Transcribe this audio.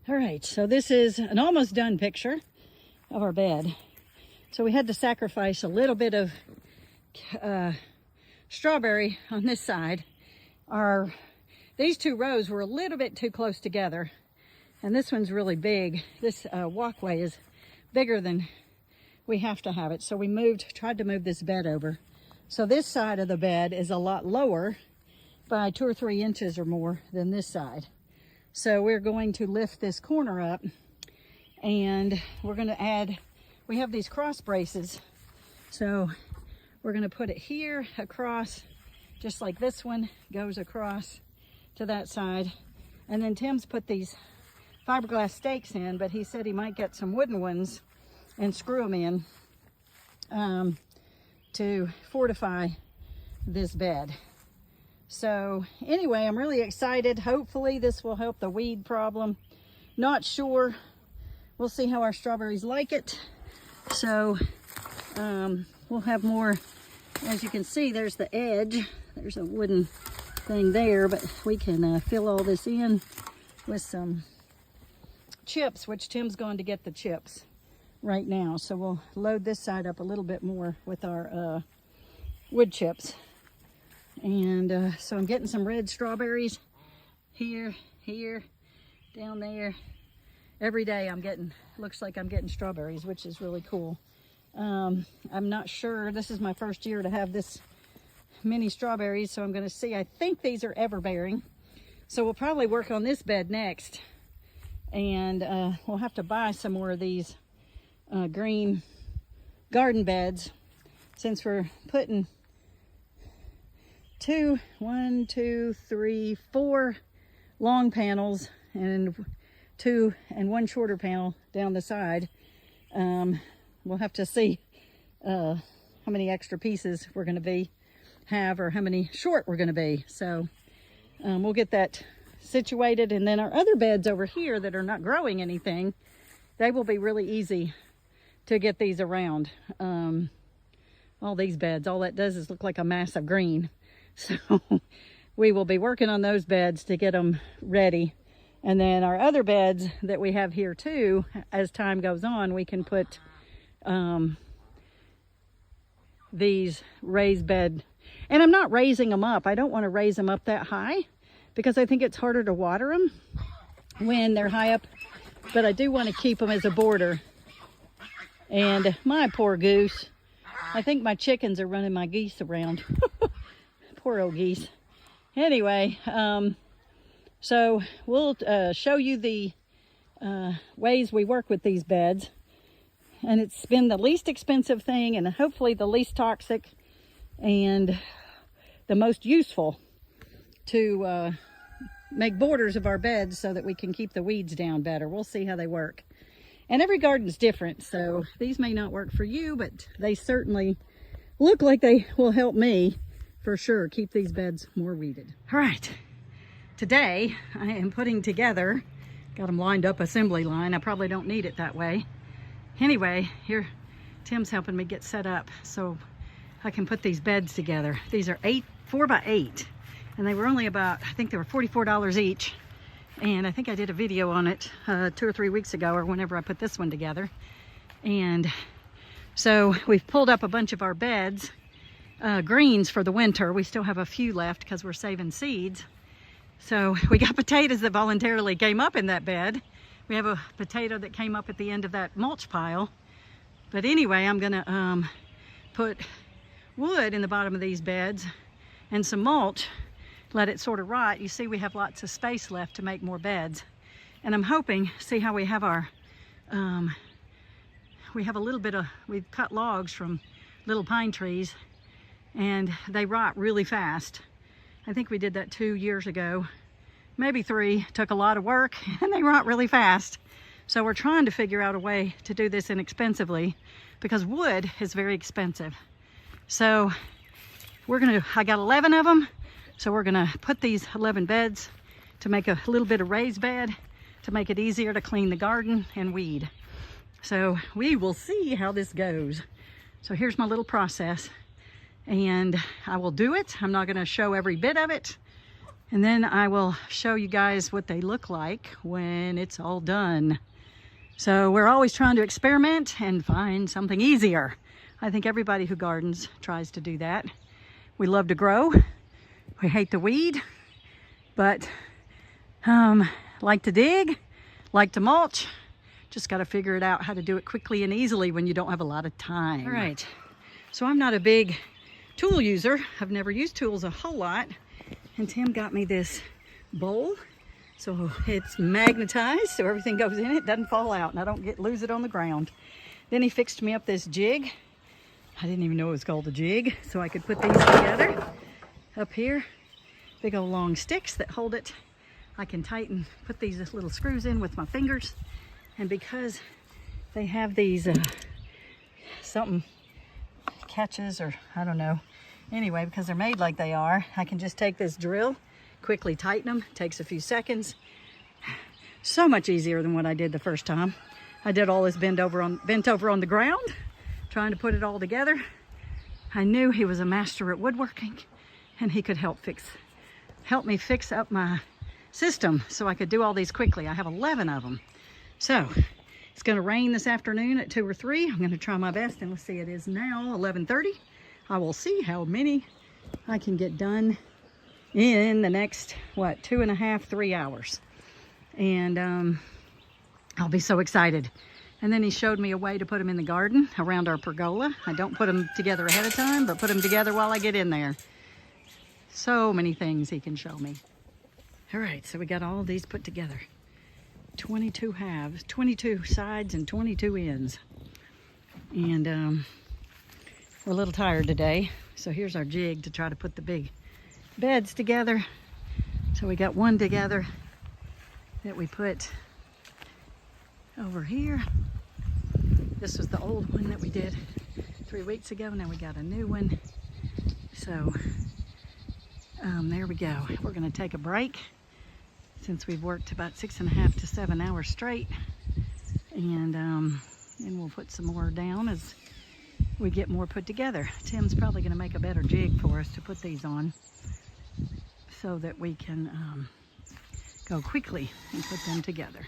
All right, so this is an almost done picture of our bed. So we had to sacrifice a little bit of strawberry on this side. These two rows were a little bit too close together, and this one's really big. This walkway is bigger than we have to have it, so we tried to move this bed over. So this side of the bed is a lot lower by 2 or 3 inches or more than this side. So we're going to lift this corner up, and we're going to add, we have these cross braces, so we're going to put it here across, just like this one goes across to that side. And then Tim's put these fiberglass stakes in, but he said he might get some wooden ones and screw them in to fortify this bed. So anyway, I'm really excited. Hopefully this will help the weed problem. Not sure. We'll see how our strawberries like it. So we'll have more. As you can see, there's the edge. There's a wooden thing there, but we can fill all this in with some chips, which Tim's going to get the chips right now. So we'll load this side up a little bit more with our wood chips. And so I'm getting some red strawberries here, down there. Every day looks like I'm getting strawberries, which is really cool. I'm not sure, this is my first year to have this many strawberries, so I'm going to see. I think these are ever-bearing. So we'll probably work on this bed next. And we'll have to buy some more of these green garden beds, since we're putting 4 long panels and 2 and 1 shorter panel down the side. We'll have to see how many extra pieces we're going to have, or how many short we're going to be. So we'll get that situated, and then our other beds over here that are not growing anything, they will be really easy to get these around. All these beds, all that does is look like a mass of green. So we will be working on those beds to get them ready. And then our other beds that we have here too, as time goes on, we can put these raised bed. And I'm not raising them up. I don't want to raise them up that high because I think it's harder to water them when they're high up. But I do want to keep them as a border. And my poor goose. I think my chickens are running my geese around. Poor old geese. Anyway, so we'll show you the ways we work with these beds. And it's been the least expensive thing, and hopefully the least toxic, and the most useful to make borders of our beds so that we can keep the weeds down better. We'll see how they work. And every garden's different, so these may not work for you, but they certainly look like they will help me for sure keep these beds more weeded. All right, today I am putting together, got them lined up assembly line. I probably don't need it that way. Anyway, here Tim's helping me get set up so I can put these beds together. These are 4 by 8, and they were only about, I think they were $44 each. And I think I did a video on it 2 or 3 weeks ago, or whenever I put this one together. And so we've pulled up a bunch of our beds, greens for the winter. We still have a few left because we're saving seeds. So we got potatoes that voluntarily came up in that bed. We have a potato that came up at the end of that mulch pile. But anyway, I'm gonna put wood in the bottom of these beds and some mulch, let it sort of rot. You see we have lots of space left to make more beds. And I'm hoping, see how we have our, we've cut logs from little pine trees, and they rot really fast. I think we did that 2 years ago, maybe 3. Took a lot of work, and they rot really fast. So we're trying to figure out a way to do this inexpensively, because wood is very expensive. So I got 11 of them. So we're gonna put these 11 beds to make a little bit of raised bed to make it easier to clean the garden and weed. So we will see how this goes. So here's my little process, and I will do it. I'm not gonna show every bit of it, And then I will show you guys what they look like when it's all done. So we're always trying to experiment and find something easier. I think everybody who gardens tries to do that. We love to grow. We hate to weed, but like to dig, like to mulch. Just got to figure it out how to do it quickly and easily when you don't have a lot of time. All right, so I'm not a big tool user. I've never used tools a whole lot. And Tim got me this bowl. So it's magnetized, so everything goes in it, doesn't fall out, and I don't lose it on the ground. Then he fixed me up this jig. I didn't even know it was called a jig, so I could put these together up here. Big old long sticks that hold it. I can tighten, put these little screws in with my fingers. And because they have these something catches, or I don't know. Anyway, because they're made like they are, I can just take this drill, quickly tighten them. Takes a few seconds. So much easier than what I did the first time. I did all this bent over on the ground, trying to put it all together. I knew he was a master at woodworking, and he could help me fix up my system so I could do all these quickly. I have 11 of them. So it's going to rain this afternoon at 2 or 3. I'm going to try my best, and let's see, it is now 11:30. I will see how many I can get done in the next, 2.5, 3 hours. And I'll be so excited. And then he showed me a way to put them in the garden around our pergola. I don't put them together ahead of time, but put them together while I get in there. So many things he can show me. All right, so we got all these put together. 22 halves, 22 sides and 22 ends. And we're a little tired today. So here's our jig to try to put the big beds together. So we got one together that we put over here. This was the old one that we did 3 weeks ago. Now we got a new one. So there we go. We're going to take a break since we've worked about 6.5 to 7 hours straight. And then we'll put some more down as we get more put together. Tim's probably going to make a better jig for us to put these on so that we can go quickly and put them together.